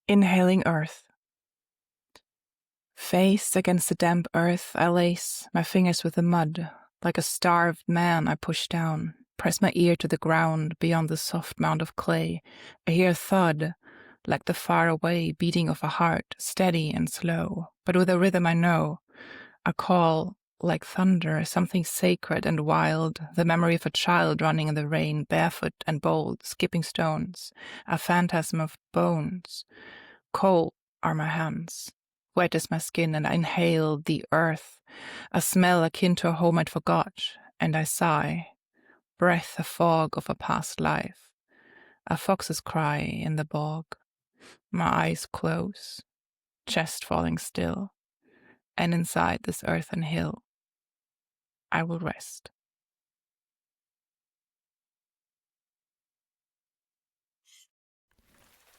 Inhaling earth. Face against the damp earth, I lace my fingers with the mud. Like a starved man, I push down, press my ear to the ground beyond the soft mound of clay. I hear a thud, like the far-away beating of a heart, steady and slow, but with a rhythm I know. A call, like thunder, something sacred and wild, the memory of a child running in the rain, barefoot and bold, skipping stones, a phantasm of bones. Cold are my hands. Wet is my skin, and I inhale the earth, a smell akin to a home I'd forgot, and I sigh, breath a fog of a past life, a fox's cry in the bog. My eyes close, chest falling still, and inside this earthen hill, I will rest.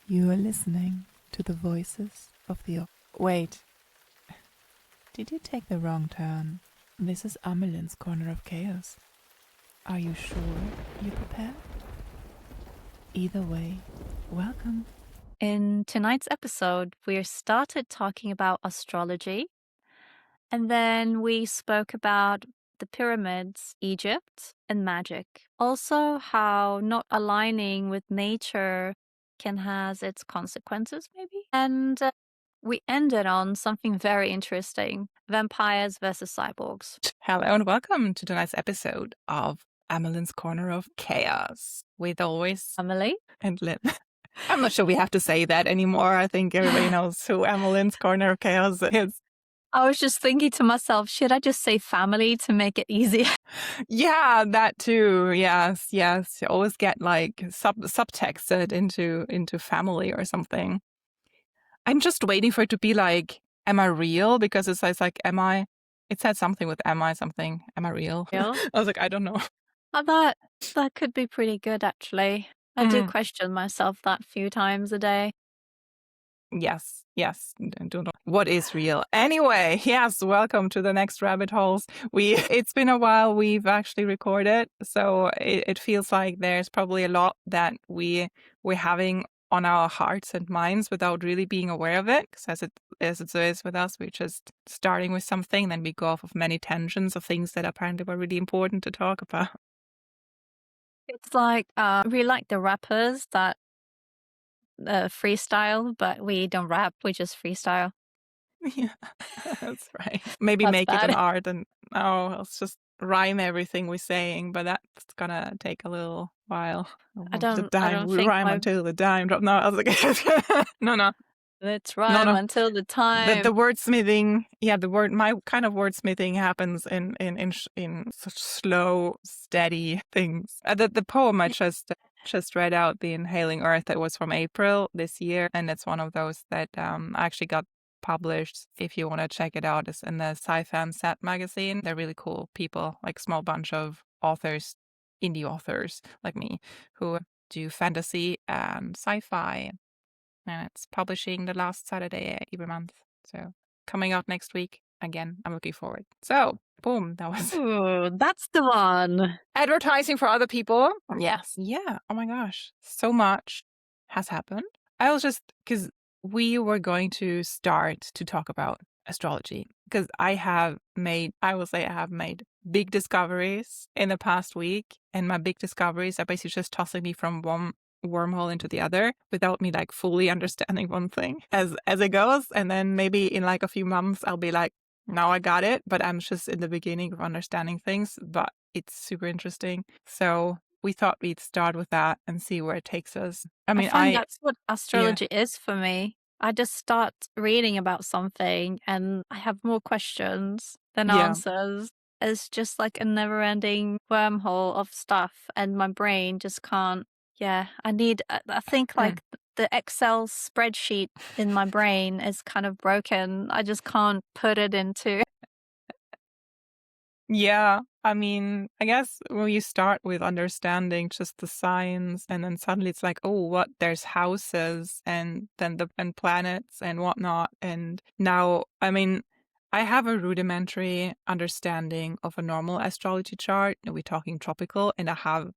You are listening to the voices of the... Wait. Did you take the wrong turn? This is Amelin's Corner of Chaos. Are you sure you're prepared? Either way, welcome. In tonight's episode, we started talking about astrology, and then we spoke about the pyramids, Egypt, and magic. Also, how not aligning with nature can have its consequences, maybe. And we ended on something very interesting: vampires versus cyborgs. Hello and welcome to tonight's episode of AmeLynn's Corner of Chaos with always Amelie and Lynn. I'm not sure we have to say that anymore. I think everybody knows who AmeLynn's Corner of Chaos is. I was just thinking to myself, should I just say family to make it easier? Yeah, that too. Yes. You always get like subtexted into family or something. I'm just waiting for it to be like, am I real? Because it says like, am I? It said something with am I something? Am I real? Real? I was like, I don't know. Oh, that could be pretty good, actually. I do question myself that few times a day. Yes. Don't. What is real? Anyway, yes, welcome to the next rabbit holes. It's been a while we've actually recorded, so it feels like there's probably a lot that we're having on our hearts and minds without really being aware of it. Because as it is with us, we're just starting with something, then we go off of many tangents of things that apparently were really important to talk about. It's like we like the rappers that freestyle, but we don't rap, we just freestyle. Yeah, that's right. Maybe That's make it bad. an art and let's just rhyme everything we're saying, but that's gonna take a little while. I don't We think rhyme until the dime drop. No, I was like, no. Let's rhyme until the time. The wordsmithing, my kind of wordsmithing happens in such slow, steady things. The poem I just read out, The Inhaling Earth, that was from April this year, and it's one of those that actually got published. If you want to check it out, it's in the Sci-Fan Set magazine. They're really cool people, like small bunch of authors, indie authors like me, who do fantasy and sci-fi. And it's publishing the last Saturday every month. So coming out next week. Again, I'm looking forward. So, boom, that was... Ooh, that's the one. Advertising for other people. Yes. Yeah. Oh my gosh. So much has happened. I was just... Because we were going to start to talk about astrology. Because I have made big discoveries in the past week. And my big discoveries are basically just tossing me from one wormhole into the other without me like fully understanding one thing as it goes, and then maybe in like a few months I'll be like, now I got it, but I'm just in the beginning of understanding things, but it's super interesting. So we thought we'd start with that and see where it takes us. I mean, I find that's what astrology is for me. I just start reading about something and I have more questions than answers. It's just like a never-ending wormhole of stuff, and my brain just can't. Yeah, I think like the Excel spreadsheet in my brain is kind of broken. I just can't put it into. Yeah, I mean, I guess when you start with understanding just the signs, and then suddenly it's like, oh, what? There's houses, and then and planets and whatnot. And now, I mean, I have a rudimentary understanding of a normal astrology chart. We're talking tropical, and I have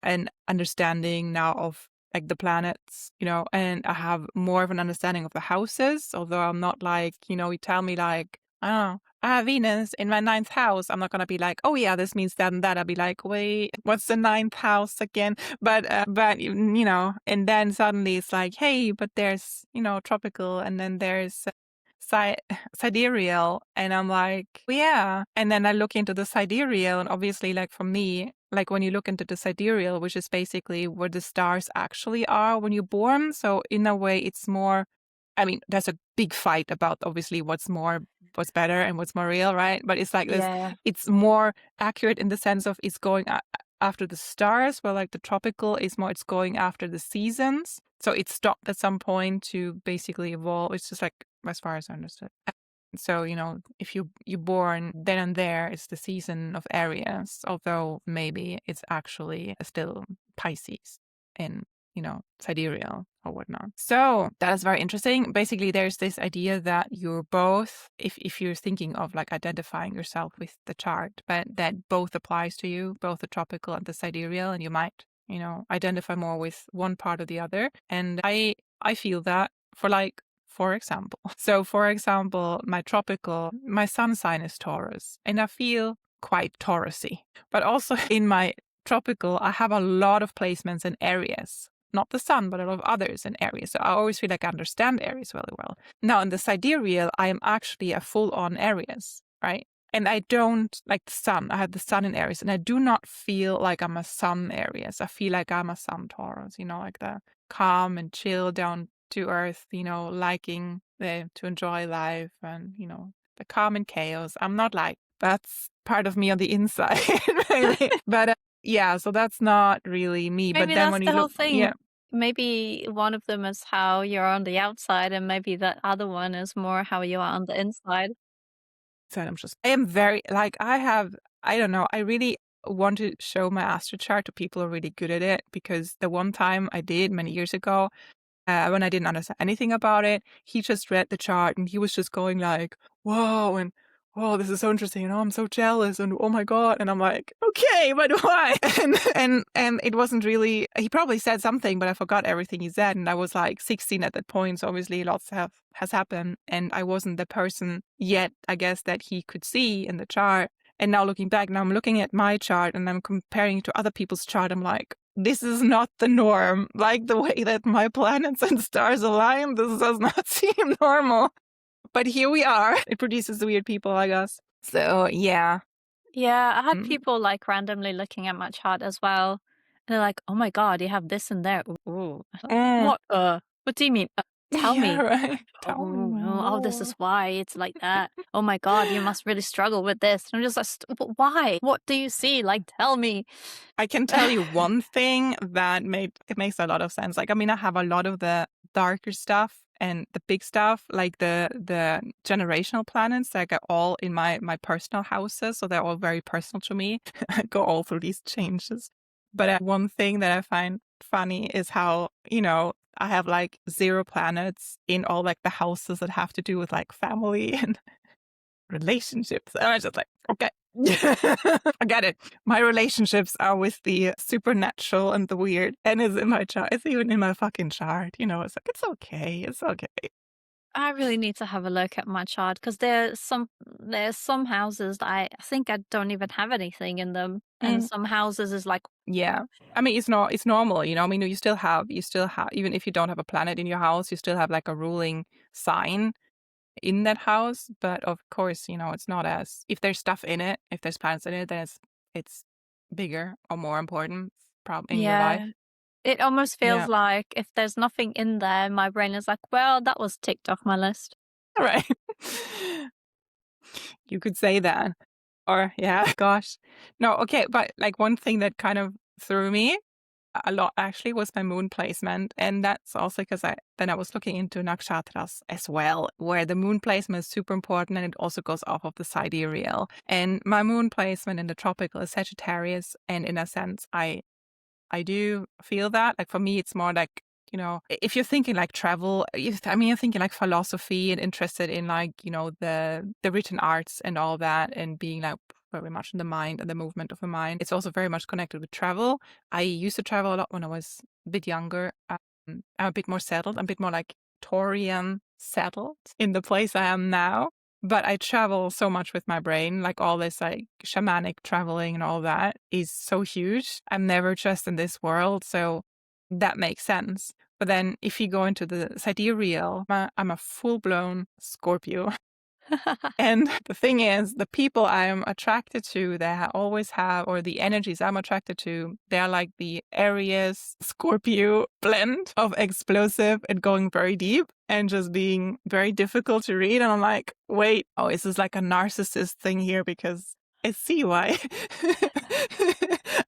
an understanding now of like the planets, and I have more of an understanding of the houses, although I'm not like, you tell me like, I don't know, I have Venus in my 9th house. I'm not going to be like, oh yeah, this means that and that. I'll be like, wait, what's the 9th house again? But, and then suddenly it's like, hey, but there's, tropical, and then there's sidereal, and I'm like, well, yeah. And then I look into the sidereal, and obviously, like for me, like when you look into the sidereal, which is basically where the stars actually are when you're born. So in a way, it's more. I mean, there's a big fight about obviously what's better and what's more real, right? But it's like this. Yeah. It's more accurate in the sense of it's going after the stars, where like the tropical is more. It's going after the seasons. So it stopped at some point to basically evolve. It's just like, as far as I understood. So, if you're born then and there, it's the season of Aries, although maybe it's actually still Pisces in, sidereal or whatnot. So that is very interesting. Basically, there's this idea that you're both, if you're thinking of like identifying yourself with the chart, but that both applies to you, both the tropical and the sidereal, and you might, identify more with one part or the other. And I feel that for example, my sun sign is Taurus, and I feel quite Taurusy. But also in my tropical, I have a lot of placements in Aries. Not the sun, but a lot of others in Aries. So I always feel like I understand Aries really well. Now, in the sidereal, I am actually a full-on Aries, right? And I don't like the sun. I have the sun in Aries, and I do not feel like I'm a sun Aries. I feel like I'm a sun Taurus, like the calm and chill, down to earth, liking to enjoy life and, the calm and chaos. I'm not like, that's part of me on the inside, maybe. But yeah, so that's not really me. Maybe But then that's when the you whole look, thing. yeah, Maybe one of them is how you're on the outside, and maybe that other one is more how you are on the inside. I am very, like, I don't know, I really want to show my astro chart to people who are really good at it, because the one time I did many years ago, when I didn't understand anything about it, he just read the chart and he was just going like, whoa, and whoa, this is so interesting, I'm so jealous, and oh my God. And I'm like, okay, but why? And it wasn't really, he probably said something, but I forgot everything he said. And I was like 16 at that point, so obviously lots has happened. And I wasn't the person yet, I guess, that he could see in the chart. And now looking back, now I'm looking at my chart and I'm comparing it to other people's chart. I'm like, this is not the norm. Like the way that my planets and stars align, this does not seem normal. But here we are. It produces weird people, I guess. So, yeah. Yeah, I had people like randomly looking at my chart as well. And they're like, oh my God, you have this in there. Ooh. What? What do you mean? Tell me. Right. Tell me Oh, this more. is why it's like that. Oh my God, you must really struggle with this. And I'm just like, why? What do you see? Like, tell me. I can tell you one thing that makes a lot of sense. Like, I mean, I have a lot of the darker stuff and the big stuff, like the generational planets, like are all in my personal houses, so they're all very personal to me. I go all through these changes. But one thing that I find funny is how, I have like 0 planets in all like the houses that have to do with like family and relationships. And I was just like, okay. I get it. My relationships are with the supernatural and the weird, and it's in my chart. It's even in my fucking chart. It's like, it's okay. It's okay. I really need to have a look at my chart because there's some houses that I think I don't even have anything in them, and some houses is like, yeah. I mean, it's normal. I mean, you still have, even if you don't have a planet in your house, you still have like a ruling sign in that house. But of course, it's not as, if there's stuff in it, if there's planets in it, then it's bigger or more important in your life. yeah. It almost feels Yeah. like if there's nothing in there, my brain is like, well, that was ticked off my list. Right. You could say that. Or, yeah, gosh. No, okay. But like one thing that kind of threw me a lot actually was my moon placement. And that's also because I was looking into nakshatras as well, where the moon placement is super important, and it also goes off of the sidereal. And my moon placement in the tropical is Sagittarius. And in a sense, I do feel that. Like for me, it's more like, if you're thinking like travel, you're thinking like philosophy and interested in like, the written arts and all that, and being like very much in the mind and the movement of the mind. It's also very much connected with travel. I used to travel a lot when I was a bit younger. I'm a bit more settled. I'm a bit more like Taurian settled in the place I am now. But I travel so much with my brain, like all this like shamanic traveling and all that is so huge. I'm never just in this world, so that makes sense. But then if you go into the sidereal, I'm a full-blown Scorpio. And the thing is, the people I'm attracted to, they always have, or the energies I'm attracted to, they're like the Aries Scorpio blend of explosive and going very deep and just being very difficult to read. And I'm like, wait, oh, is this like a narcissist thing here? Because I see why.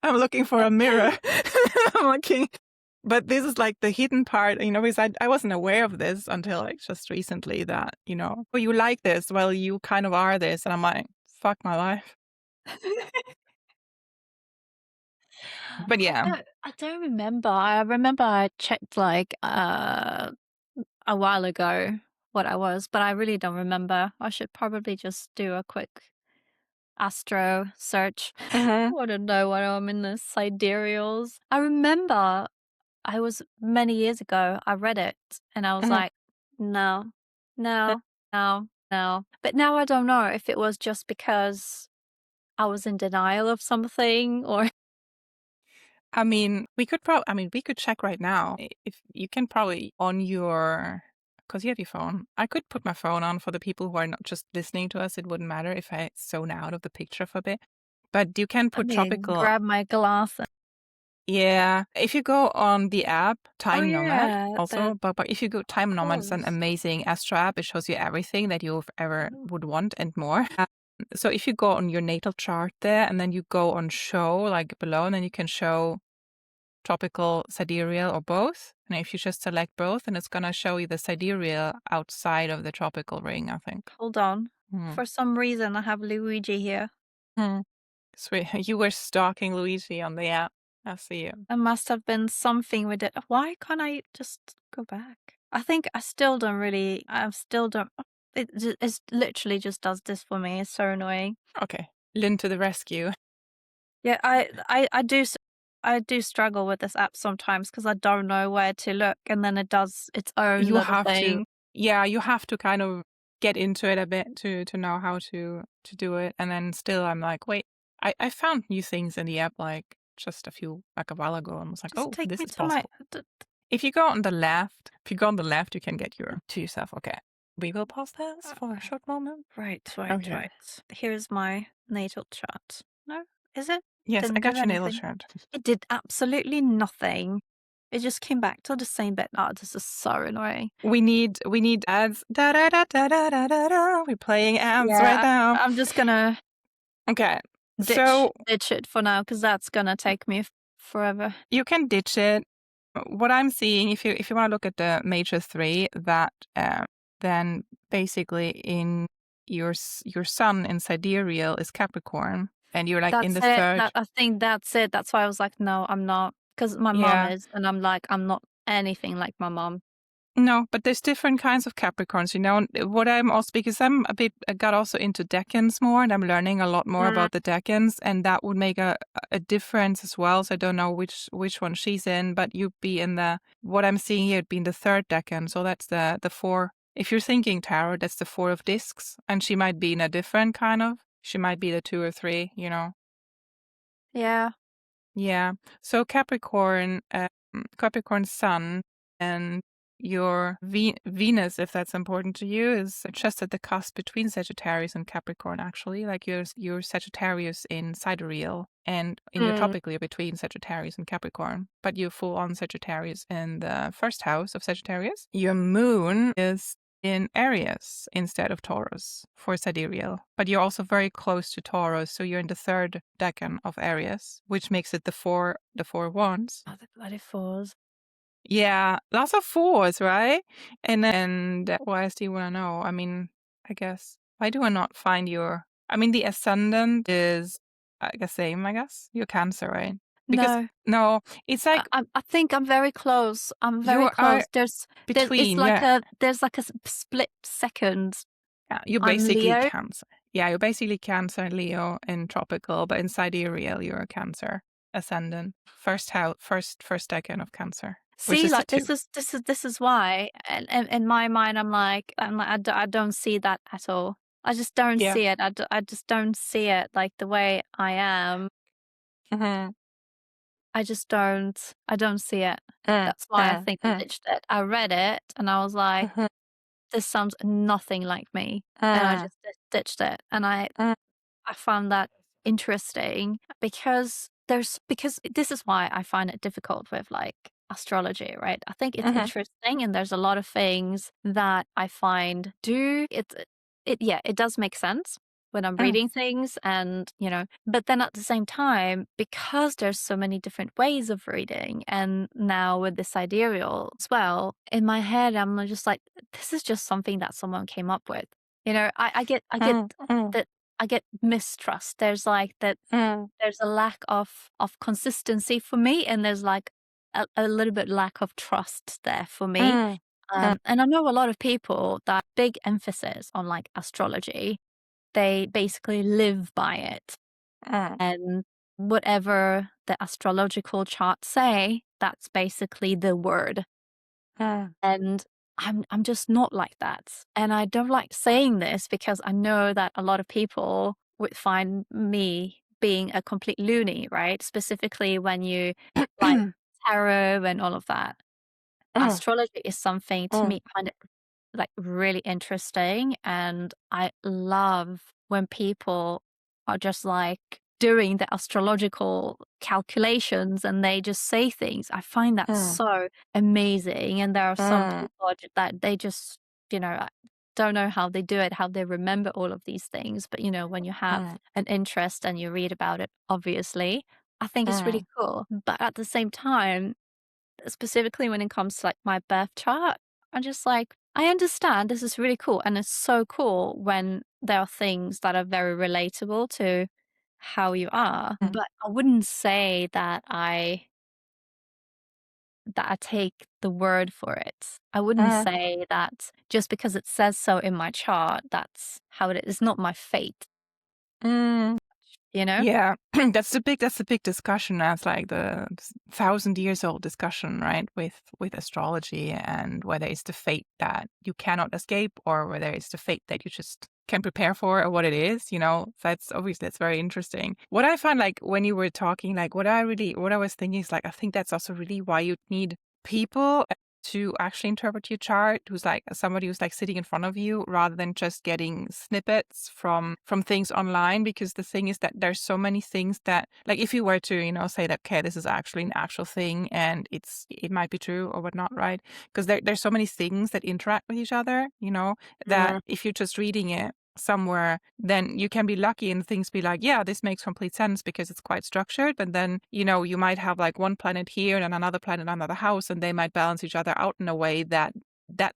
I'm looking for a mirror. I'm looking. But this is like the hidden part, because I wasn't aware of this until like just recently that, oh, you like this. Well, you kind of are this. And I'm like, fuck my life. But yeah. I don't remember. I remember I checked like a while ago what I was, but I really don't remember. I should probably just do a quick astro search. I want to know what I'm in the sidereals. I remember I was many years ago, I read it and I was like, no, no, no, no. But now I don't know if it was just because I was in denial of something or. We could check right now. If you can probably on your, because you have your phone. I could put my phone on for the people who are not just listening to us. It wouldn't matter if I zone out of the picture for a bit. But you can put tropical. Grab my glass. Yeah, if you go on the app, Time Nomad also, the- but if you go Time Nomad, it's an course. amazing astro app. It shows you everything that you ever would want and more. So if you go on your natal chart there and then you go on show like below, and then you can show tropical, sidereal, or both. And if you just select both, then it's gonna show you the sidereal outside of the tropical ring, I think. Hold on. For some reason, I have Luigi here. Sweet. You were stalking Luigi on the app. I see you. There must have been something with it. Why can't I just go back? I think I still don't really. I still don't. It literally just does this for me. It's so annoying. Okay, Lynn to the rescue. Yeah, I do struggle with this app sometimes because I don't know where to look, and then it does its own You little have thing. to. Yeah, you have to kind of get into it a bit to know how to do it. And then still, I'm like, wait, I found new things in the app like just a while ago, and was like, Just oh, take this me is to my. possible. If you go on the left, you can get to yourself. Okay, we will pause this for a short moment. Right. Okay. Here's my natal chart. No, is it? Yes, Didn't I got do your natal anything. chart. It did absolutely nothing. It just came back to the same bit. Oh, this is so annoying. We need ads. Da da da da da da da da. We're playing ads right now. I'm just gonna Okay. ditch it for now because that's gonna take me forever. You can ditch it. What I'm seeing, if you want to look at the major three, that then basically in your sun in sidereal is Capricorn, and you're like in the third. I think that's it. That's why I was like, no, I'm not, because my mom is, and I'm like, I'm not anything like my mom. No, but there's different kinds of Capricorns, what I'm also, because I got also into decans more, and I'm learning a lot more about the decans, and that would make a difference as well. So I don't know which one she's in, but you'd be in what I'm seeing here would be in the third decan. So that's the four. If you're thinking tarot, that's the 4 of discs, and she might be in a different kind of. She might be the 2 or 3, Yeah. Yeah. So Capricorn sun, and your Venus, if that's important to you, is just at the cusp between Sagittarius and Capricorn, actually. Like your Sagittarius in sidereal, and in your tropical, you're between Sagittarius and Capricorn, but you're full on Sagittarius in the first house of Sagittarius. Your moon is in Aries instead of Taurus for sidereal, but you're also very close to Taurus, so you're in the third decan of Aries, which makes it the four wands. Oh, the bloody 4s. Yeah, lots of 4s, right? And what else do you want to know? I guess, why do I not find the ascendant is the same, I guess. You're Cancer, right? Because no, it's like I think I'm very close. I'm very close. There's between, there's like a split second. Yeah, you're basically Leo. Cancer. Yeah, you're basically Cancer, Leo in tropical, but in Sidereal, you're a Cancer ascendant. First house, first decan of Cancer. Which See, is the like two. this is why, and in my mind, I don't see that at all. I just don't Yeah. see it. I just don't see it like the way I am. Mm-hmm. I don't see it. That's why I think I ditched it. I read it and I was like, this sounds nothing like me, and I just ditched it. And I found that interesting because this is why I find it difficult with like astrology, right? I think it's interesting and there's a lot of things that I find it does make sense when I'm reading things and, but then at the same time, because there's so many different ways of reading and now with the sidereal as well, in my head I'm just like, this is just something that someone came up with. I get that I get mistrust. There's like that there's a lack of consistency for me, and there's like a little bit lack of trust there for me. And I know a lot of people that big emphasis on like astrology. They basically live by it, and whatever the astrological charts say, that's basically the word. And I'm just not like that. And I don't like saying this because I know that a lot of people would find me being a complete loony, right? Specifically when you like tarot and all of that. Astrology is something to me, I find it like really interesting. And I love when people are just like doing the astrological calculations and they just say things. I find that so amazing. And there are some people that they just, I don't know how they do it, how they remember all of these things. But, when you have an interest and you read about it, obviously, I think it's really cool. But at the same time, specifically when it comes to like my birth chart, I'm just like, I understand this is really cool. And it's so cool when there are things that are very relatable to how you are. But I wouldn't say that I take the word for it. I wouldn't say that just because it says so in my chart, that's how it is. It's not my fate, you know? Yeah, that's the big discussion. That's like the 1,000 years old discussion, right? With astrology and whether it's the fate that you cannot escape or whether it's the fate that you just can prepare for or what it is. That's obviously it's very interesting. What I find like when you were talking, like what I was thinking is like I think that's also really why you need people to actually interpret your chart, who's like somebody who's like sitting in front of you rather than just getting snippets from things online. Because the thing is that there's so many things that, like, if you were to say that, okay, this is actually an actual thing and it might be true or whatnot, right? Because there's so many things that interact with each other, that if you're just reading it somewhere, then you can be lucky and things be like, yeah, this makes complete sense because it's quite structured. But then, you might have like one planet here and another planet in another house, and they might balance each other out in a way that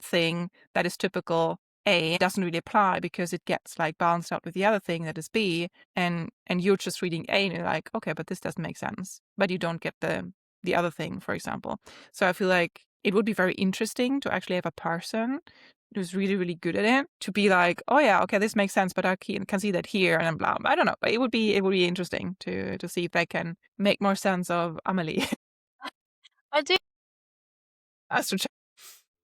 thing that is typical A doesn't really apply because it gets like balanced out with the other thing that is B, and you're just reading A and you're like, okay, but this doesn't make sense. But you don't get the other thing, for example. So I feel like it would be very interesting to actually have a person who's really, really good at it to be like, oh yeah, okay, this makes sense, but I can see that here and blah. I don't know, but it would be interesting to see if they can make more sense of Amelie. I do Astro-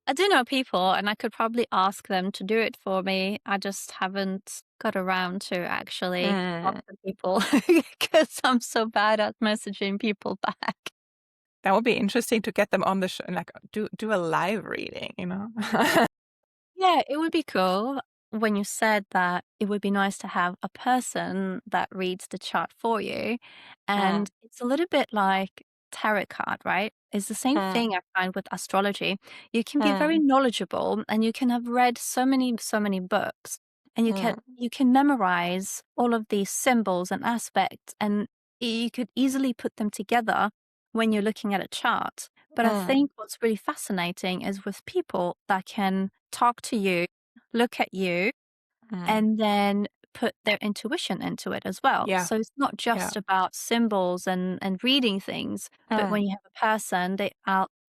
I do know people, and I could probably ask them to do it for me. I just haven't got around to actually talk to people because I'm so bad at messaging people back. That would be interesting to get them on the show and like do a live reading. Yeah, it would be cool when you said that it would be nice to have a person that reads the chart for you. And it's a little bit like tarot card, right? It's the same thing I find with astrology. You can be very knowledgeable and you can have read so many books, and you can memorize all of these symbols and aspects, and you could easily put them together when you're looking at a chart. But I think what's really fascinating is with people that can talk to you, look at you, and then put their intuition into it as well. Yeah. So it's not just about symbols and reading things, but when you have a person, they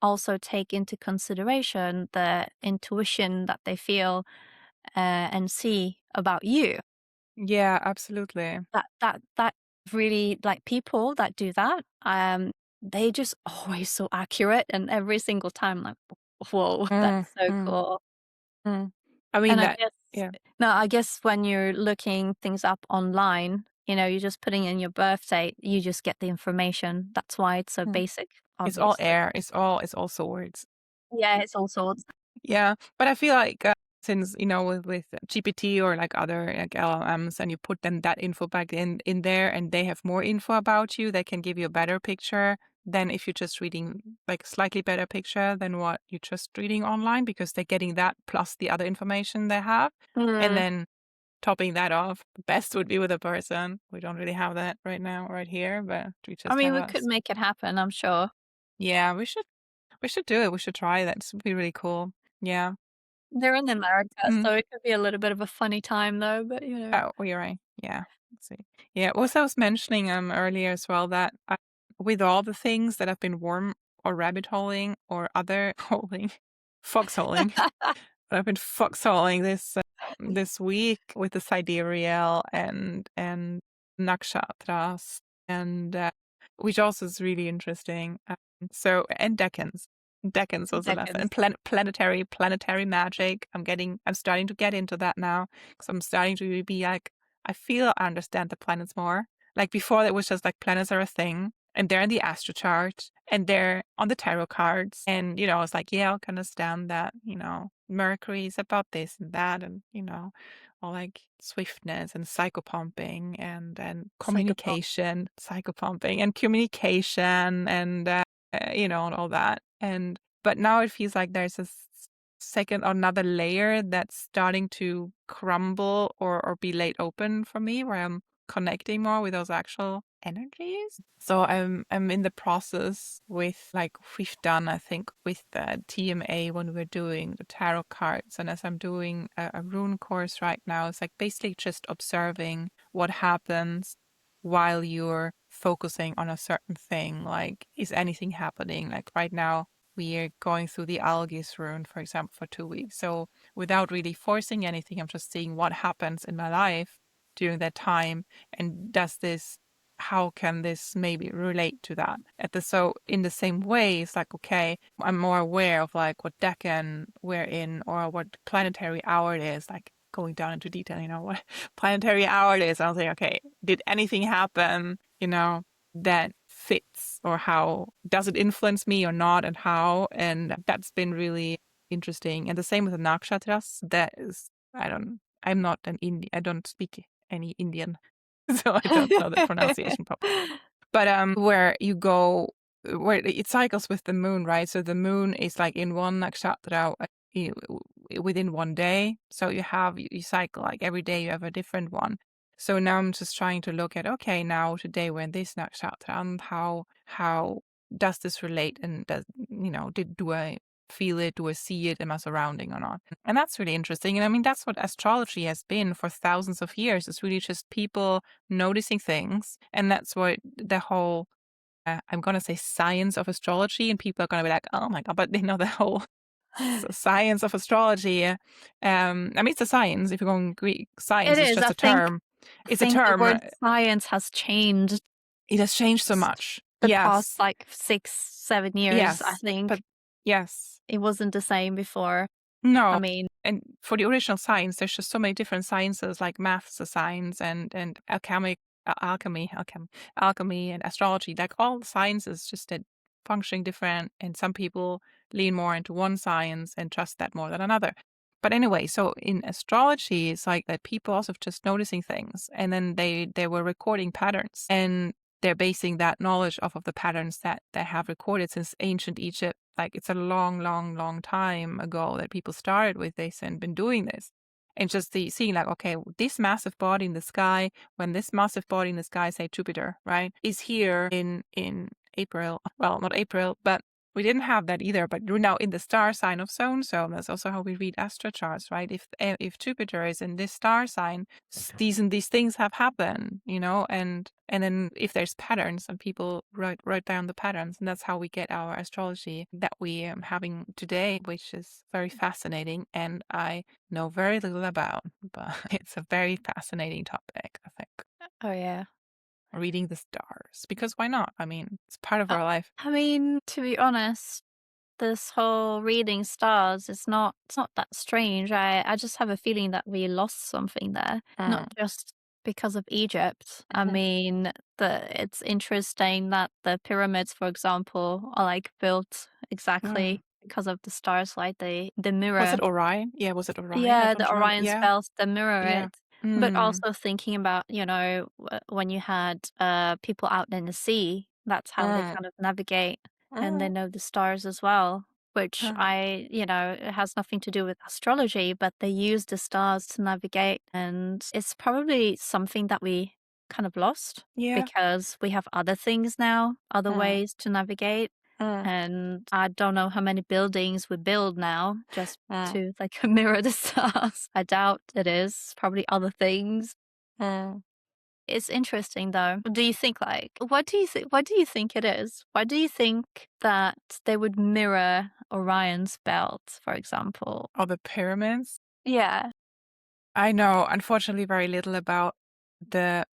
also take into consideration the intuition that they feel and see about you. Yeah, absolutely. That really, like, people that do that, they just always so accurate, and every single time, like, whoa, Mm, that's so mm, cool. mm. I mean And I that. guess Yeah. no, I guess when you're looking things up online, you're just putting in your birth date, you just get the information. That's why it's so Mm. basic, It's all obviously. air. It's all swords. Yeah, it's all sorts. Yeah, but I feel like since with GPT or like other like LLMs, and you put then that info back in there, and they have more info about you, they can give you a better picture than if you're just reading like slightly better picture than what you're just reading online, because they're getting that plus the other information they have, and Mm. then topping that off. The best would be with a person. We don't really have that right now, right here, but we I just mean, have we could us. make it happen, I'm sure. Yeah, we should do it. We should try that. It would be really cool. Yeah. They're in America, Mm. so it could be a little bit of a funny time though, but Oh, you're right. Yeah. Let's see. Yeah. Was I was mentioning earlier as well that with all the things that have been worm or rabbit holing or other holing, foxholing, but I've been foxholing this week with the Sidereal and nakshatras, and which also is really interesting. So and decans was a lesson, and Seconds. planetary magic. I'm starting to get into that now, because I'm starting to be like, I feel I understand the planets more. Like before, it was just like planets are a thing, and they're in the astro chart, and they're on the tarot cards, and I was like, yeah, I can understand that. Mercury is about this and that, and all like swiftness and psychopumping and Psychopath. communication, psychopumping and communication, and and all that. And but now it feels like there's second another layer that's starting to crumble or be laid open for me, where I'm connecting more with those actual energies. So I'm in the process with, like, we've done, I think, with the TMA when we were doing the tarot cards, and as I'm doing a rune course right now, it's like basically just observing what happens while you're focusing on a certain thing. Like, is anything happening? Like right now, we are going through the algae rune, for example, for 2 weeks. So without really forcing anything, I'm just seeing what happens in my life during that time, and how can this maybe relate to that? So in the same way, it's like, okay, I'm more aware of like what decan we're in, or what planetary hour it is, like going down into detail, what planetary hour it is. I was like, okay, did anything happen, that fits, or how does it influence me or not, and how? And that's been really interesting. And the same with the nakshatras. I'm not an Indian. I don't speak any Indian, so I don't know the pronunciation properly. But where it cycles with the moon, right? So the moon is like in one nakshatra within one day. So you cycle, like every day you have a different one. So now I'm just trying to look at, okay, now today we're in this nakshatra, and how does this relate? And do I feel it? Do I see it in my surrounding or not? And that's really interesting. And I mean, that's what astrology has been for thousands of years. It's really just people noticing things. And that's what the whole, I'm going to say, science of astrology. And people are going to be like, oh my God, but they know the whole science of astrology. I mean, it's a science. If you're going Greek, science It is is. just I a think term. I It's a think the term. word science has changed It has changed so s- much. the past Yes. like 6, 7 years. I Yes. But think yes. it wasn't the same before. I No. mean, And for the original science, there's just so many different sciences, like math's a science, and alchemy and astrology, like all sciences just that functioning different. And some people lean more into one science and trust that more than another. But anyway, so in astrology, it's like that people also just noticing things, and then they were recording patterns, and they're basing that knowledge off of the patterns that they have recorded since ancient Egypt. Like, it's a long, long, long time ago that people started with this and been doing this. And just seeing like, okay, this massive body in the sky, when this massive body in the sky, say Jupiter, right, is here in April. Well, not April, but We didn't have that either, but we're now in the star sign of so and so. That's also how we read astro charts, right? If Jupiter is in this star sign, these and these things have happened, and then if there's patterns, and people write down the patterns, and that's how we get our astrology that we are having today, which is very fascinating, and I know very little about, but it's a very fascinating topic, I think. Oh, yeah. Reading the stars, because why not? I mean, it's part of our life. I mean, to be honest, this whole reading stars is it's not that strange. I just have a feeling that we lost something there, not just because of Egypt. I mean, it's interesting that the pyramids, for example, are like built exactly because of the stars, like the mirror. Was it Orion? Yeah, was it Orion? I Yeah, don't the remember. Orion's Yeah. belts, the mirror Yeah. it. But also thinking about, when you had people out in the sea, that's how they kind of navigate, and they know the stars as well, which it has nothing to do with astrology, but they use the stars to navigate, and it's probably something that we kind of lost Yeah. because we have other things now, other ways to navigate. And I don't know how many buildings we build now just to like mirror the stars. I doubt it is. Probably other things. It's interesting though. Do you think what do you think it is? Why do you think that they would mirror Orion's belt, for example? Or the pyramids? Yeah. I know, unfortunately, very little about the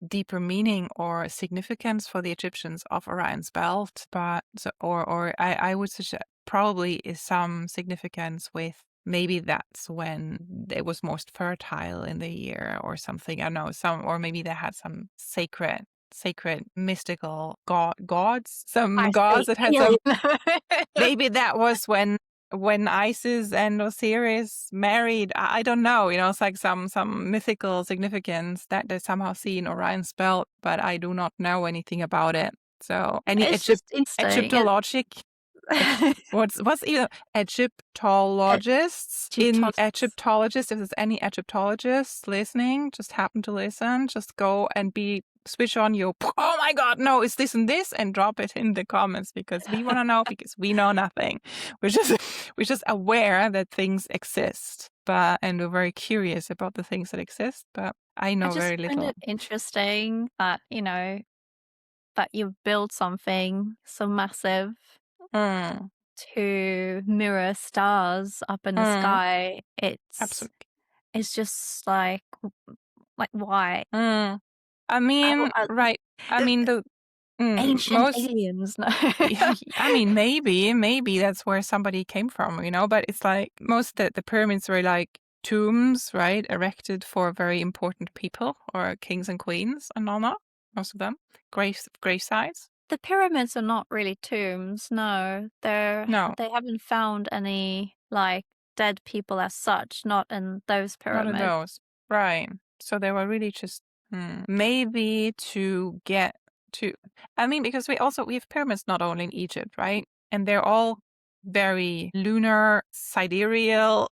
deeper meaning or significance for the Egyptians of Orion's belt, but I would suggest probably is some significance with maybe that's when it was most fertile in the year or something. I don't know, or maybe they had some sacred mystical gods, some gods that had some. Maybe that was when Isis and Osiris married. I don't know. It's like some mythical significance that they somehow see in Orion's belt, but I do not know anything about it. So any It's just interesting. Egyptologic. What's even Egyptologists in Egyptologists? If there's any Egyptologists listening, just happen to listen, just go and switch on your oh my god, no, it's this and this, and drop it in the comments, because we want to know, because we know nothing. We're just aware that things exist, and we're very curious about the things that exist, but I know very little. I just find it interesting that that you build something so massive to mirror stars up in the sky. Absolutely. It's just like why? I mean, right. I mean, the ancient aliens. No. I mean, maybe that's where somebody came from, but it's like most of the pyramids were like tombs, right? Erected for very important people or kings and queens and all that. Most of them. Grave sites. The pyramids are not really tombs. No, they haven't found any like dead people as such. Not in those pyramids. Not in those, right? So they were really just maybe to get to. I mean, because we have pyramids not only in Egypt, right? And they're all very lunar, sidereal.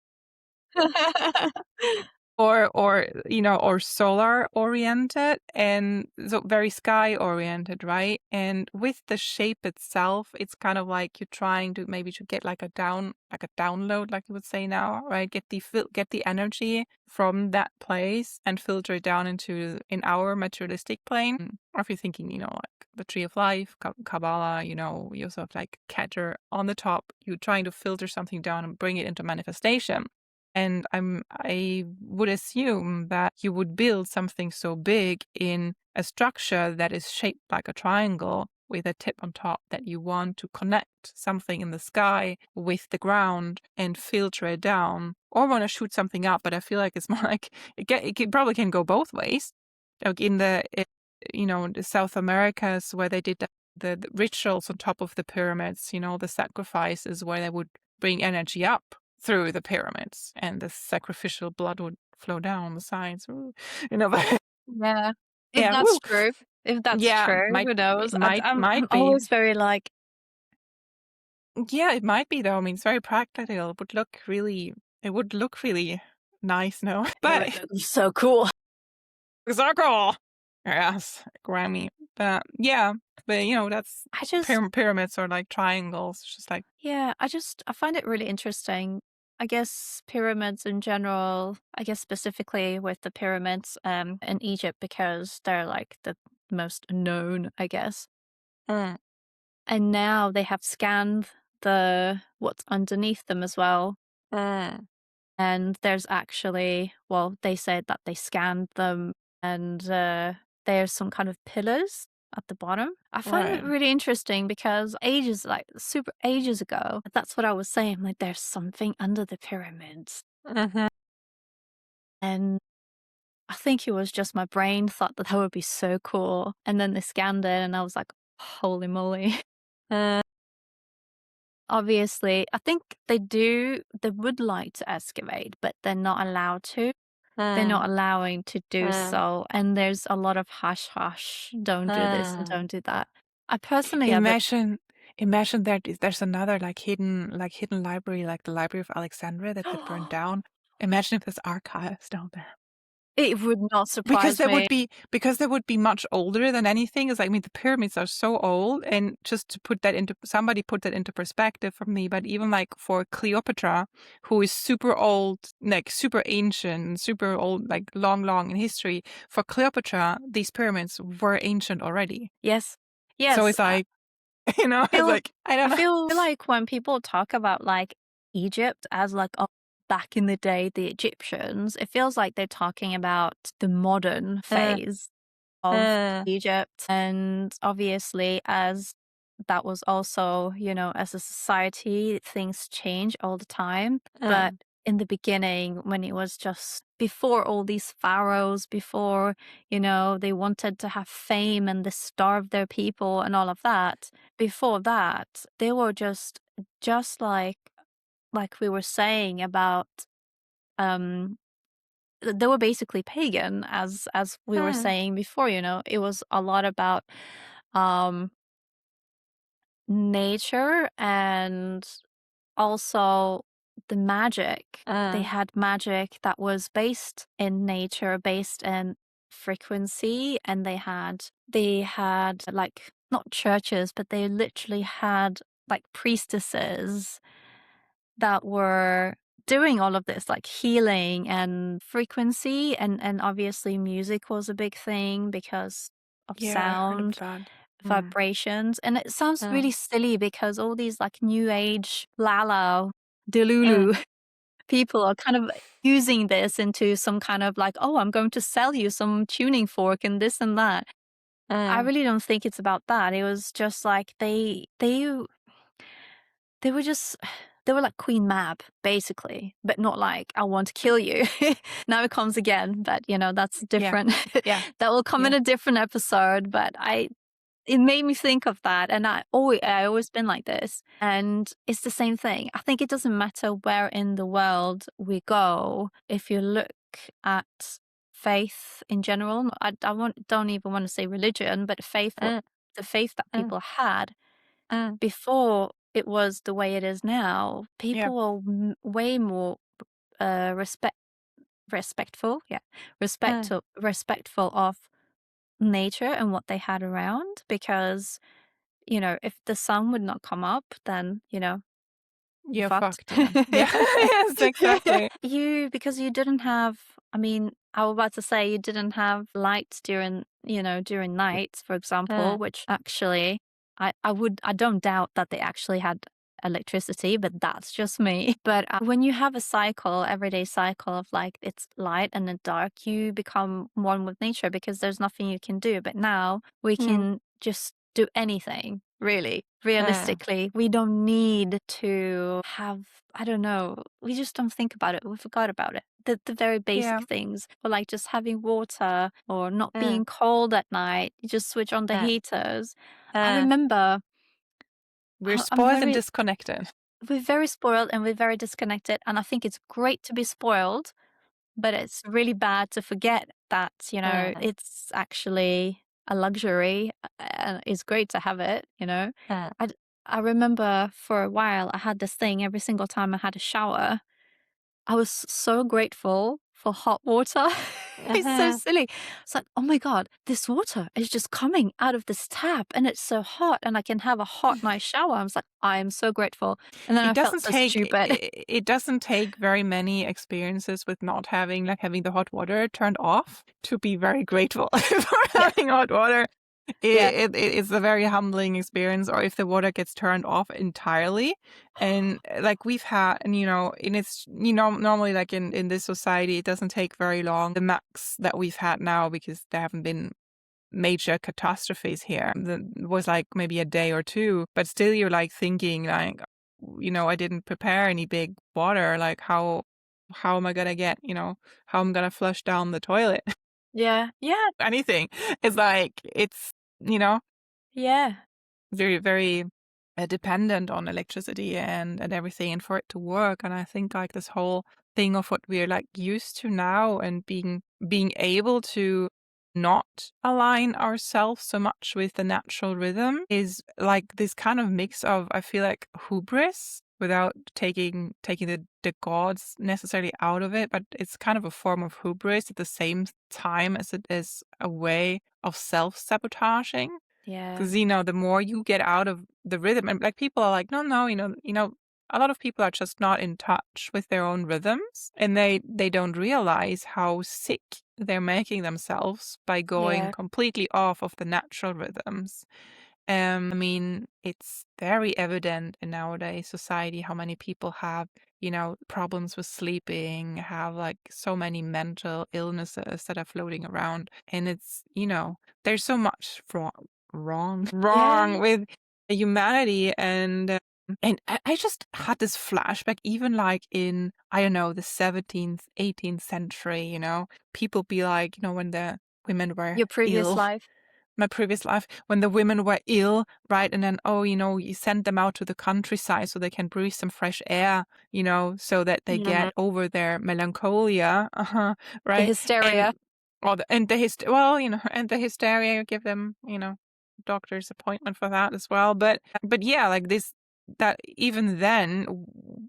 or solar oriented, and so very sky oriented, right? And with the shape itself, it's kind of like you're trying to get like a download, like you would say now, right? Get the energy from that place and filter it down in our materialistic plane. Or if you're thinking, like the tree of life, Kabbalah, you also have like Keter on the top. You're trying to filter something down and bring it into manifestation. And I would assume that you would build something so big in a structure that is shaped like a triangle with a tip on top, that you want to connect something in the sky with the ground and filter it down, or want to shoot something up. But I feel like it's more like it probably can go both ways. Like in the South Americas, where they did the rituals on top of the pyramids, the sacrifices where they would bring energy up through the pyramids, and the sacrificial blood would flow down the sides. Yeah. That's true. If that's true, who knows? I'm always very like. Yeah, it might be though. I mean, it's very practical. It would look really nice, no? But so cool. So cool. Yes, Grammy. But yeah, but that's I just pyramids or like triangles. It's just like, I find it really interesting. I guess pyramids in general, I guess specifically with the pyramids in Egypt because they're like the most known, I guess. mm, And now they have scanned the what's underneath them as well. mm, And there's actually, well, they said that they scanned them and there's some kind of pillars at the bottom. I find it right. really interesting because ages, like super ages ago, that's what I was saying. Like, there's something under the pyramids. Mm-hmm. And I think it was just my brain thought that that would be so cool. And then they scanned it and I was like, holy moly. Mm, Obviously, I think they would like to excavate, but they're not allowed to. They're mm, not allowing to do mm, so, and there's a lot of hush hush, don't do this and mm. don't do that. I personally have a Imagine that there's another like hidden library, like the Library of Alexandria that they burned down. Imagine if there's archives down there. it would not Because surprise they would me. be because they would be much older than anything. It's like, I mean, the pyramids are so old, and just to put that into somebody put that into perspective for me, but even like for Cleopatra, who is super old, like super ancient, super old, like long in history, for Cleopatra, these pyramids were ancient already. Yes. So Yes, it's like, it's feel like, I don't I know. feel like when people talk about, like, Egypt as, like, oh, back in the day, the Egyptians, it feels like they're talking about the modern Uh, phase of uh, Egypt. And obviously, as that was also, as a society, things change all the time. uh, But in the beginning, when it was just before all these pharaohs, before, they wanted to have fame and they starved their people and all of that, before that, they were just like we were saying about um they were basically pagan as we were uh, saying before. It was a lot about um nature and also the magic. They uh, had magic that was based in nature, based in frequency, and they had like not churches, but they literally had like priestesses that were doing all of this like healing and frequency, and obviously music was a big thing because of yeah, I heard of sound, that. Mm, vibrations. And it sounds uh, really silly because all these like new age lala uh, delulu people are kind of using this into some kind of like, oh, I'm going to sell you some tuning fork and this and that. I uh, really don't think it's about that. It was just like they were just they were like Queen Mab, basically, but not like, "I want to kill you." Now it comes again, but, that's yeah, different. yeah, That will come in yeah. a different episode, but it made me think of that, and I always been like this, and it's the same thing. I think it doesn't matter where in the world we go, if you look at faith in general. Don't even wanna say religion, but Uh, the faith that uh, people had uh, before it was the way it is now. yeah, People were way more respectful, yeah, uh, respectful of nature and what they had around because, if the sun would not come up, then, you you're fucked. fucked. Yeah, yeah, yes, exactly. Because you didn't have, I mean, I was about to say you didn't have lights during nights, for example, Uh, which actually I don't doubt that they actually had electricity, but that's just me. But when you have a cycle, everyday cycle of like it's light and then dark, you become one with nature because there's nothing you can do. But now we mm, can just do anything, really. uh, Realistically, we don't need to have, I don't know, we just don't think about it. We forgot about it. The very yeah, basic things, or like just having water or not uh, being cold at night. You just switch on the uh, heaters. I uh, remember we're I'm spoiled and very, disconnected. we're very spoiled and we're very disconnected. And I think it's great to be spoiled, but it's really bad to forget that, Uh, it's actually a luxury and it's great to have it, uh, I, d- I remember for a while I had this thing every single time I had a shower. I was so grateful for hot water. It's so silly. It's like, oh my God, this water is just coming out of this tap and it's so hot and I can have a hot, nice shower. I was like, I am so grateful. And then I felt so stupid. It doesn't take very many experiences with not having the hot water turned off to be very grateful for Yeah. having hot water. Yeah. It's a very humbling experience, or if the water gets turned off entirely. And like we've had, and and it's normally like in this society, it doesn't take very long. The max that we've had now, because there haven't been major catastrophes here, that was like maybe a day or two, but still you're like thinking like, I didn't prepare any big water. Like how am I gonna get, how I'm gonna flush down the toilet? Yeah. Yeah. Anything. It's like you know Yeah. very, very dependent on electricity and everything, and for it to work. And I think like this whole thing of what we're like used to now, and being able to not align ourselves so much with the natural rhythm, is like this kind of mix of, I feel like, hubris, without taking the gods necessarily out of it, but it's kind of a form of hubris at the same time as it is a way of self-sabotaging. Yeah. Because the more you get out of the rhythm, and like people are like, no, a lot of people are just not in touch with their own rhythms, and they don't realize how sick they're making themselves by going Yeah. completely off of the natural rhythms. I mean, it's very evident in nowadays society how many people have, problems with sleeping, have like so many mental illnesses that are floating around. And it's, there's so much Yeah. wrong with humanity. And I just had this flashback, even like in, I don't know, the 17th, 18th century, people be like, when the women were Your previous ill, life. my previous life, when the women were ill, right? And then, you send them out to the countryside so they can breathe some fresh air, so that they Mhm. get over their melancholia, The right? hysteria. And and the and the hysteria, give them, doctor's appointment for that as well. But yeah, like this, that even then,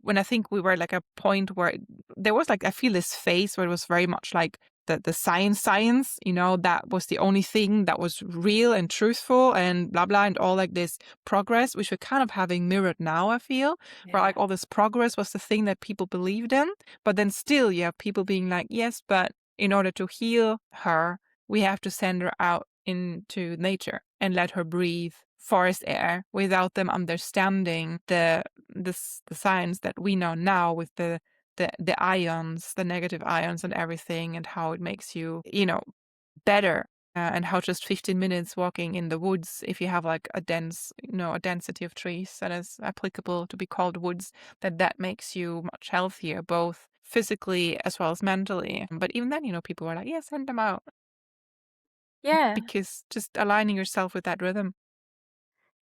when I think we were like a point where there was like, I feel this phase where it was very much like the science, that was the only thing that was real and truthful and blah blah, and all like this progress, which we're kind of having mirrored now, I feel, where Yeah. like all this progress was the thing that people believed in. But then still you have people being like, yes, but in order to heal her, we have to send her out into nature and let her breathe forest air, without them understanding the science that we know now, with the ions, the negative ions and everything, and how it makes you, better. And how just 15 minutes walking in the woods, if you have like a density of trees that is applicable to be called woods, that makes you much healthier, both physically as well as mentally. But even then, people were like, yeah, send them out, Yeah. because just aligning yourself with that rhythm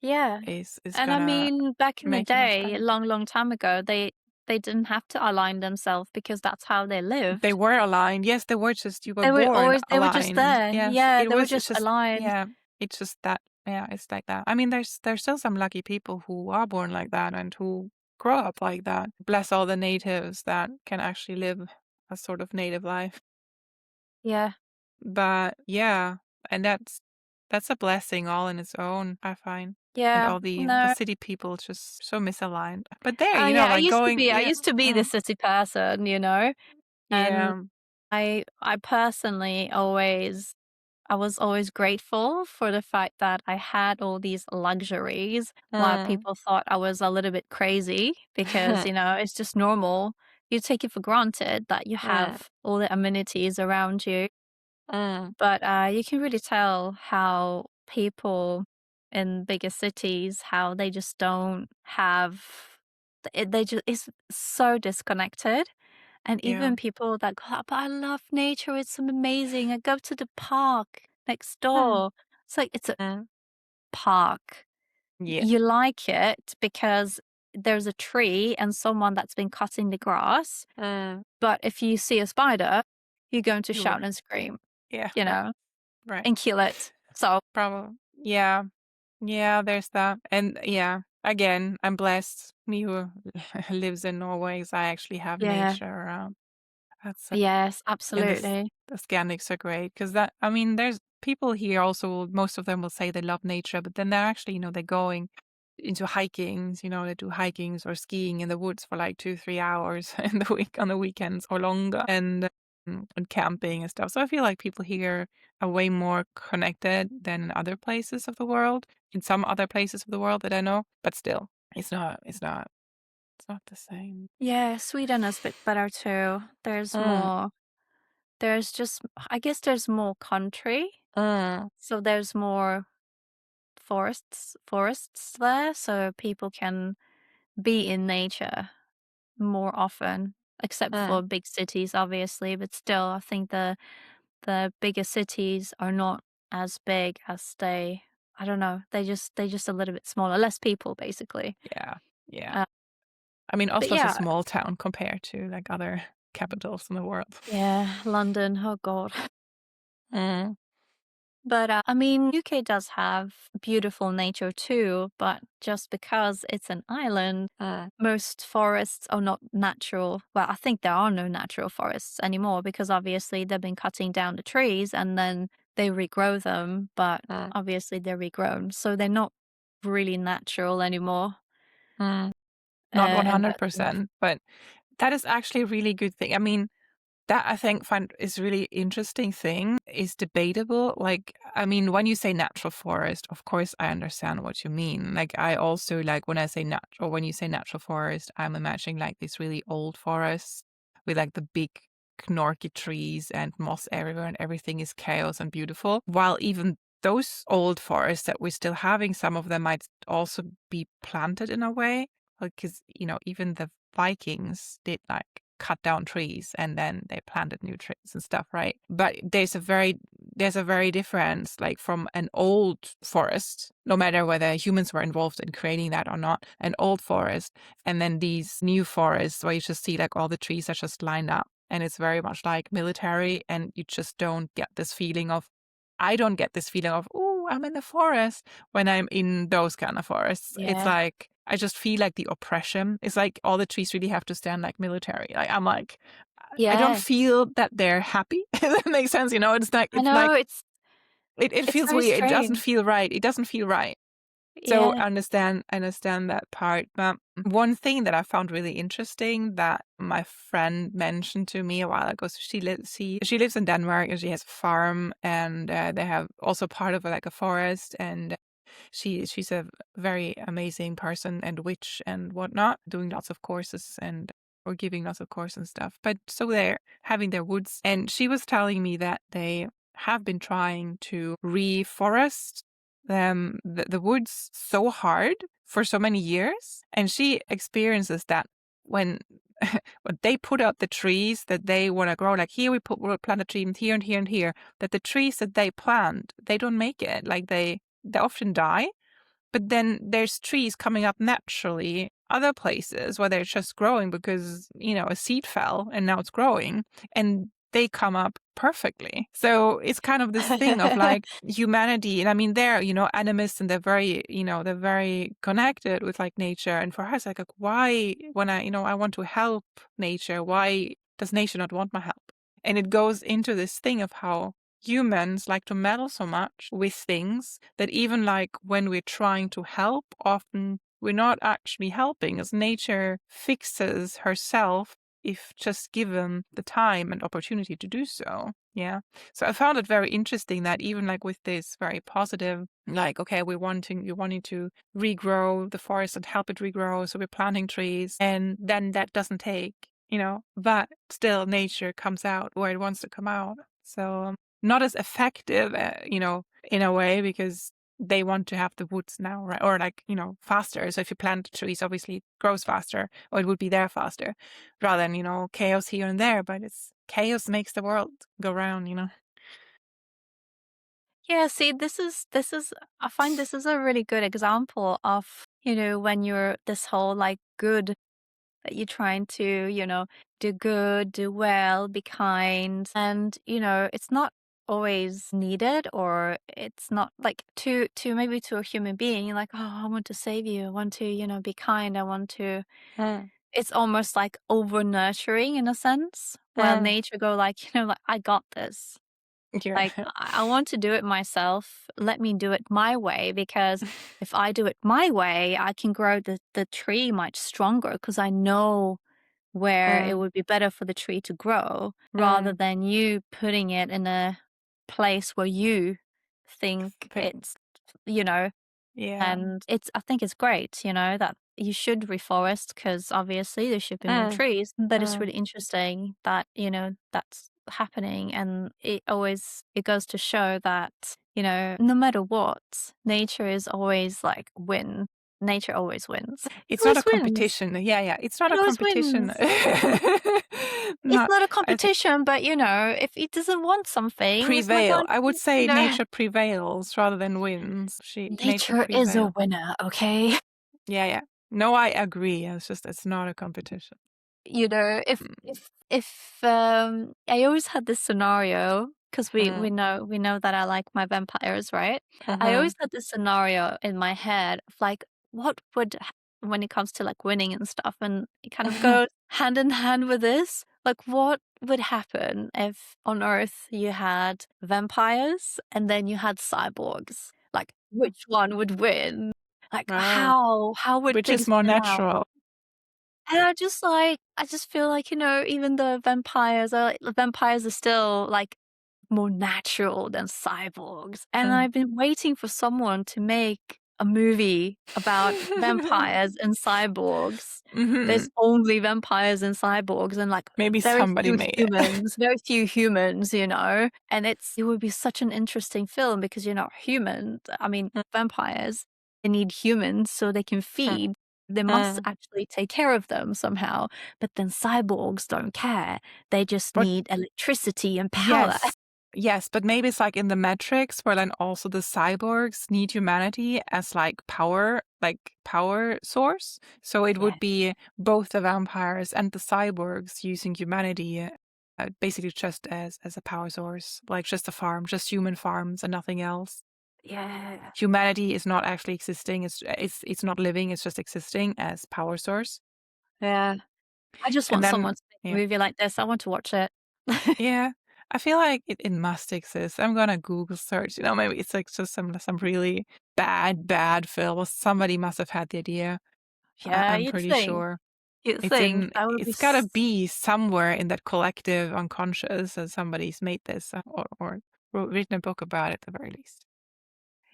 Yeah. is And I gonna mean, back in the make you much day, a better. long, long time ago, they didn't have to align themselves because that's how they They lived. were aligned. Yes, they were just, you were born They were just aligned. there. Yes, Yeah, it they were was. It's just just, aligned. yeah, it's just that. Yeah, it's like that. I mean, there's still some lucky people who are born like that and who grow up like that. Bless all the natives that can actually live a sort of native life. Yeah. But yeah, and that's a blessing all in its own, I find. And Yeah. all the No. city people just so misaligned. But there, Yeah, like going, I yeah, used to be the city person, and yeah, I personally I was always grateful for the fact that I had all these luxuries, while mm, people thought I was a little bit crazy because, it's just normal. You take it for granted that you mm, have all the amenities around you. mm, But you can really tell how people in bigger cities, how they just don't have, they just, it's so disconnected. And yeah, even people that go, "Oh, but I love nature, it's amazing. I go to the park next mm, door." It's like, it's a mm, park. yeah, You like it because there's a tree and someone that's been cutting the grass. mm. But if you see a spider, you're going to You shout were, and scream, yeah, you right, know, right. and kill it. So, Probably, yeah, yeah. There's that, and yeah. Again, I'm blessed. Me who lives in Norway, so I actually have yeah. nature around. That's Yes, and this absolutely. the Scandics are great because that I mean, there's people here also. Most of them will say they love nature, but then they're actually, they're going into hikings. They do hikings or skiing in the woods for like 2-3 hours in the week on the weekends or longer, and camping and stuff. So I feel like people here are way more connected than in other places of the world. In some other places of the world that I know, but still, it's not. It's not the same. Yeah, Sweden is a bit better too. Mm, There's just, I guess there's more country, mm, so there's more forests there, so people can be in nature more often, except mm. for big cities, obviously. But still, I think the bigger cities are not as big as they. I don't know. They just a little bit smaller, less people, basically. Yeah, yeah. Uh, I mean, but Oslo's a yeah, small town compared to like other capitals in the world. yeah, London. Oh God. Mm, But I mean, UK does have beautiful nature too, but just because it's an island, mm, most forests are not natural. Well, I think there are no natural forests anymore because obviously they've been cutting down the trees and then they regrow them, but mm, obviously they're regrown. So they're not really natural anymore. mm. Not And that's enough. 100%, but that is actually a really good thing. I mean, that I think find is really interesting thing is debatable. Like, I mean, when you say natural forest, of course I understand what you mean. Like, I also like when I say natural, when you say natural forest, I'm imagining like these really old forests with like the big knorky trees and moss everywhere and everything is chaos and beautiful. While even those old forests that we're still having, some of them might also be planted in a way. Because, even the Vikings did like cut down trees and then they planted new trees and stuff, right? But there's a very difference like from an old forest, no matter whether humans were involved in creating that or not, an old forest, and then these new forests where you just see like all the trees are just lined up and it's very much like military and you just don't get this feeling of I don't get this feeling of, oh, I'm in the forest when I'm in those kind of forests. It's Yeah. like, I just feel like the oppression. It's like all the trees really have to stand like military. Like, I'm like, I don't Yeah. feel that they're happy. If that makes sense. It's like, I know it it's feels very weird. It doesn't strange. feel right. It doesn't feel right. So Yeah. I understand that part. But one thing that I found really interesting that my friend mentioned to me a while ago. So she lives in Denmark and she has a farm and they have also part of like a forest and she's a very amazing person and witch and whatnot, doing lots of courses and or giving lots of courses and stuff. But so they're having their woods, and she was telling me that they have been trying to reforest the woods so hard for so many years, and she experiences that when. When they put out the trees that they want to grow, like here we'll plant a tree and here and here and here, that the trees that they plant, they don't make it. Like they often die. But then there's trees coming up naturally other places where they're just growing because, a seed fell and now it's growing and they come up perfectly. So it's kind of this thing of like humanity. And I mean, they're, animists and they're very connected with like nature. And for her, it's like why, when I want to help nature, why does nature not want my help? And it goes into this thing of how humans like to meddle so much with things that even like when we're trying to help, often we're not actually helping as nature fixes herself if just given the time and opportunity to do so. Yeah. So I found it very interesting that even like with this very positive, like, okay, we're wanting to regrow the forest and help it regrow. So we're planting trees and then that doesn't take, but still nature comes out where it wants to come out. So not as effective, in a way because they want to have the woods now, right? Or like, faster. So if you plant trees, obviously it grows faster or it would be there faster rather than, chaos here and there. But it's chaos makes the world go round. Yeah, see, this is I find this is a really good example of, when you're this whole like good that you're trying to, do good, do well, be kind. And, it's not always needed or it's not like to maybe to a human being, you're like, oh, I want to save you. I want to, be kind. I want to, Mm. it's almost like over nurturing in a sense, where nature go like, like, I got this. Yeah. Like, I want to do it myself. Let me do it my way, because if I do it my way, I can grow the tree much stronger because I know where it would be better for the tree to grow, rather than you putting it in a place where you think it's, you know, Yeah. and I think it's great, that you should reforest because obviously there should be more trees. But it's really interesting that, that's happening. And it goes to show that, no matter what, nature is always like nature always wins. It It's not a always wins. competition. Yeah. It's not It a always competition. wins. It's Not, not a I think competition, but if it doesn't want something, it's not prevail. going I would to, say nature prevails rather than wins. Nature nature is a prevails. winner, okay? Yeah. No, I agree. It's not a competition. If Mm. I always had this scenario because we Mm. we know that I like my vampires, right? I Uh-huh. always had this scenario in my head of like what would when it comes to like winning and stuff, and it kind of goes hand in hand with this. Like, what would happen if on Earth you had vampires and then you had cyborgs? Like, which one would win? Like, Wow. how would Which is things more turn out? natural. And I just feel like, even the vampires are still like more natural than cyborgs. And Mm. I've been waiting for someone to make a movie about vampires and cyborgs. Hmm. There's only vampires and cyborgs and like Maybe somebody made it. very few humans, and it would be such an interesting film because you're not human. I mean, vampires, they need humans so they can feed. They must Mm. actually take care of them somehow. But then cyborgs don't care. They just But need electricity and power. yes, yes, but maybe it's like in the Matrix where then also the cyborgs need humanity as like power source. So it Yeah. would be both the vampires and the cyborgs using humanity, basically just as a power source, like just a farm, just human farms and nothing else. Yeah. Humanity is not actually existing. It's not living. It's just existing as power source. Yeah. I just And want then someone to make a yeah. movie like this. I want to watch it. Yeah, I feel like it must exist. I'm gonna Google search. Maybe it's like just some really bad film. Somebody must have had the idea. Yeah, I'm you'd pretty think. sure You'd think that would be it's gotta be somewhere in that collective unconscious that somebody's made this or written a book about it at the very least.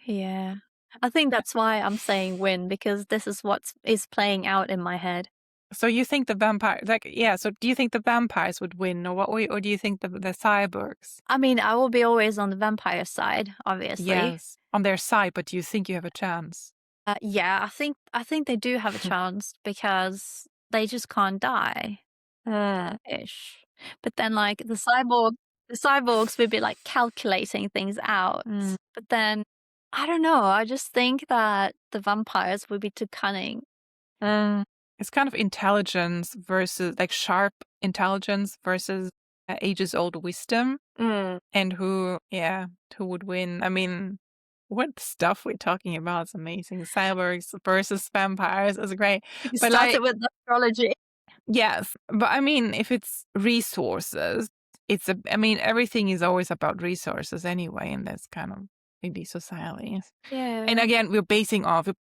yeah. I think that's why I'm saying win, because this is what is playing out in my head. So you think the vampire, like, yeah? So do you think the vampires would win, or do you think the cyborgs? I mean, I will be always on the vampire side, obviously. Yes, on their side, but do you think you have a chance? Yeah, I think they do have a chance because they just can't die. Ish. But then like the cyborgs would be like calculating things out. Mm. But then I don't know, I just think that the vampires would be too cunning. It's kind of intelligence versus like sharp intelligence versus ages old wisdom, Mm. and who would win? I mean, what stuff we're talking about is amazing. Cyborgs versus vampires is great, You but started like, with astrology. yes, but I mean, if it's resources, I mean, everything is always about resources anyway, and that's kind of maybe society. And Yeah. again, we're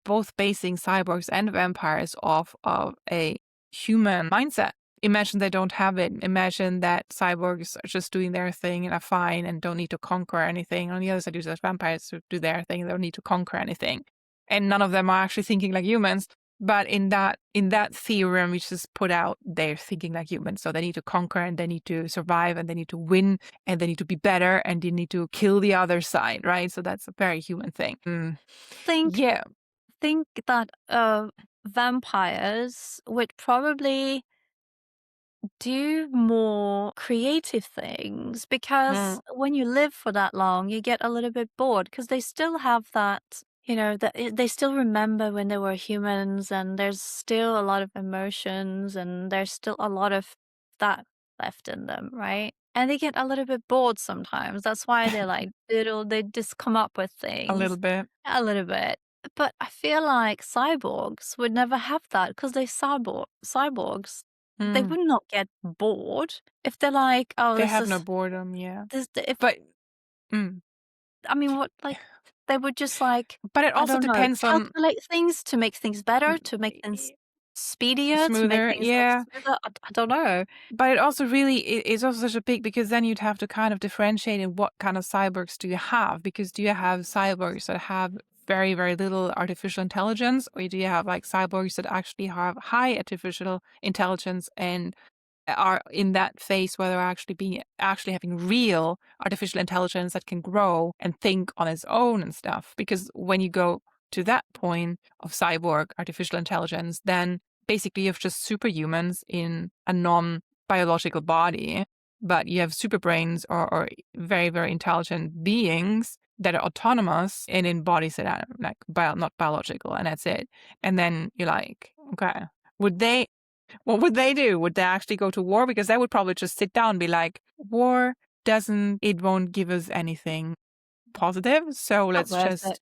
both basing cyborgs and vampires off of a human mindset. Imagine they don't have it. Imagine that cyborgs are just doing their thing and are fine and don't need to conquer anything. On the other side, you just vampires who do their thing and don't need to conquer anything. And none of them are actually thinking like humans. But in that theorem, we just put out they're thinking like humans. So they need to conquer and they need to survive and they need to win and they need to be better and they need to kill the other side, right? So that's a very human thing. Think Yeah. think that vampires would probably do more creative things because when you live for that long, you get a little bit bored because they still have that, that they still remember when they were humans, and there's still a lot of emotions and there's still a lot of that left in them, right? And they get a little bit bored sometimes. That's why they're like they just come up with A little things bit. a little bit. But I feel like cyborgs would never have that because they're cyborgs. They Mm. would not get bored if they're like, oh, They this have no is boredom, yeah. this. If But mm. I mean, what like they would just like But it I also don't know, depends on calculate things to make things better, to make things speedier, to make smoother, things like yeah. smoother. I don't know. But it also really is also such a big, because then you'd have to kind of differentiate in what kind of cyborgs do you have, because do you have cyborgs that have very, very little artificial intelligence, or do you have like cyborgs that actually have high artificial intelligence and are in that phase where they're actually having real artificial intelligence that can grow and think on its own and stuff. Because when you go to that point of cyborg artificial intelligence, then basically you have just superhumans in a non-biological body, but you have super brains or very, very intelligent beings that are autonomous and in bodies that are like not biological, and that's it. And then you're like, okay, what would they do? Would they actually go to war? Because they would probably just sit down and be like, war it won't give us anything positive. So Not let's worth it. just,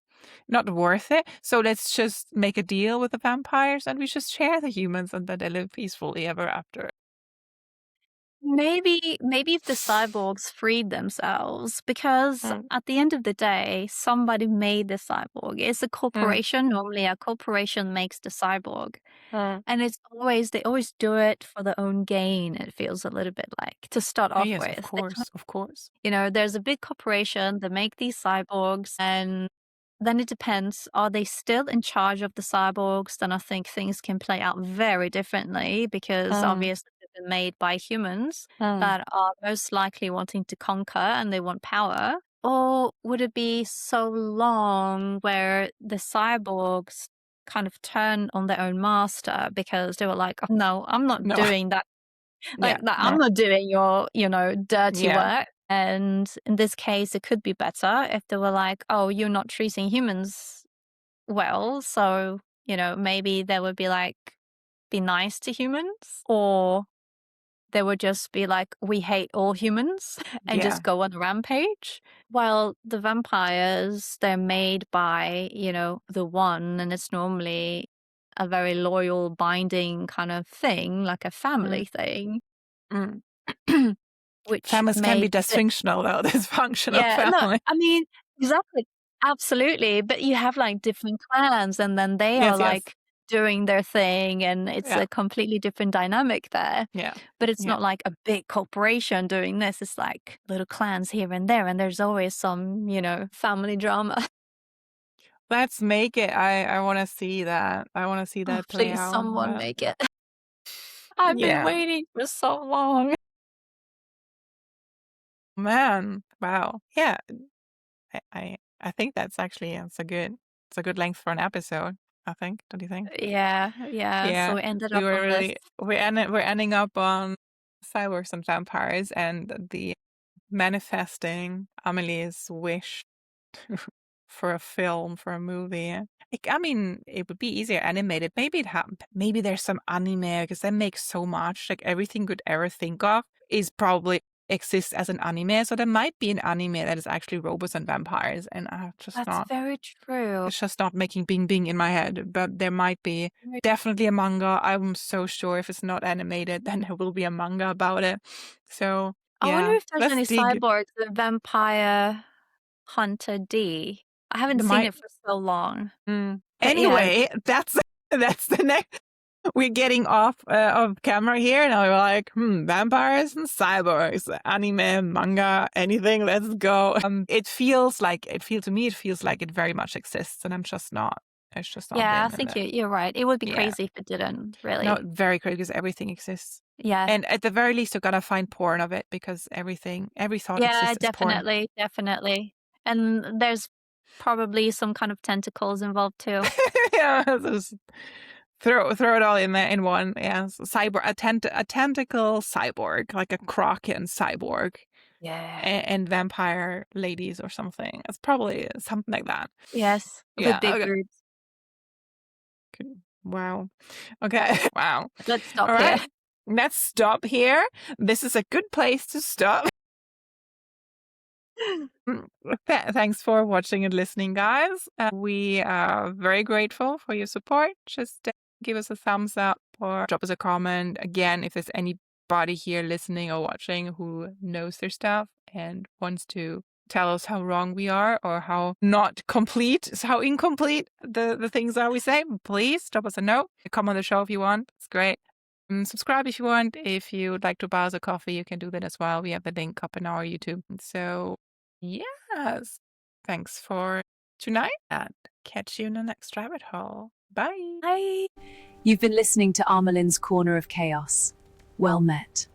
not worth it. So let's just make a deal with the vampires and we just share the humans and then they live peacefully ever after. Maybe if the cyborgs freed themselves, because Mm, at the end of the day, somebody made the cyborg. It's a corporation. Normally, a corporation makes the cyborg. mm. And they always do it for their own gain, it feels a little bit like, to start off Yes, of with. course, of course. There's a big corporation that make these cyborgs, and then it depends, are they still in charge of the cyborgs? Then I think things can play out very differently, because Mm, obviously they've been made by humans mm. that are most likely wanting to conquer and they want power. Or would it be so long where the cyborgs kind of turn on their own master because they were like, oh, no, I'm not No, doing that. yeah, That I'm no, not doing your, dirty yeah, work. And in this case, it could be better if they were like, oh, you're not treating humans well. So, maybe they would be like, be nice to humans. Or they would just be like, we hate all humans and yeah. just go on a rampage. While the vampires, they're made by, the one, and it's normally a very loyal, binding kind of thing, like a Mm, family thing, mm. which Families can be makes it, dysfunctional though, dysfunctional yeah, no, family. I mean, exactly, absolutely. But you have like different clans, and then they are Yes, yes. like doing their thing, and it's Yeah, a completely different dynamic there. yeah, But it's yeah. not like a big corporation doing this. It's like little clans here and there, and there's always some, family drama. Let's make it. I want to see that. I want to see Oh, that play please, out. someone make it. I've been Yeah, waiting for so long. man. Wow. Yeah, I think that's actually it's a good length for an episode. I think. Don't you think? Yeah, yeah. So Yeah, we ended up on this. we're ending up on cyborgs and vampires and the manifesting Amelie's wish for a film, for a movie. I mean, it would be easier animated. Maybe it happened. Maybe there's some anime because they make so much. Like everything you could ever think of is probably exists as an anime. So there might be an anime that is actually robots and vampires, and I just That's not. very true. It's just not making bing bing in my head. But there might be definitely a manga. I'm so sure if it's not animated, then there will be a manga about it. So I wonder yeah, if there's let's any dig. cyborgs with Vampire Hunter D. I haven't The seen might. it for so long. But yeah, Anyway, that's the next. We're getting off of camera here, and we're like, vampires and cyborgs, anime, manga, anything. Let's go. It feels to me, it feels like it very much exists, and I'm just not. It's just not yeah, I been in think it. you're right. It would be Yeah, crazy if it didn't, no, really. very crazy because everything exists, Yeah. and at the very least, you're gonna find porn of it because every thought Yeah, exists as porn. definitely, definitely. And there's probably some kind of tentacles involved too. Yeah, just throw it all in there in one. Yeah, cyborg, a tentacle cyborg, like a Kraken cyborg, Yeah. and vampire ladies or something. It's probably something like that. Yes, Yeah. with big Okay. boobs. Wow. Okay. Wow. Let's stop All here. right. Let's stop here. This is a good place to stop. Thanks for watching and listening, guys. We are very grateful for your support. Just give us a thumbs up or drop us a comment. Again, if there's anybody here listening or watching who knows their stuff and wants to tell us how wrong we are or how not complete, how incomplete the things are we say, please drop us a note. Come on the show if you want. It's great. Subscribe if you want. If you would like to buy us a coffee, you can do that as well. We have the link up in our YouTube. So, yes. Thanks for tonight and catch you in the next rabbit hole. Bye. Bye. You've been listening to AmeLynn's Corner of Chaos. Well met.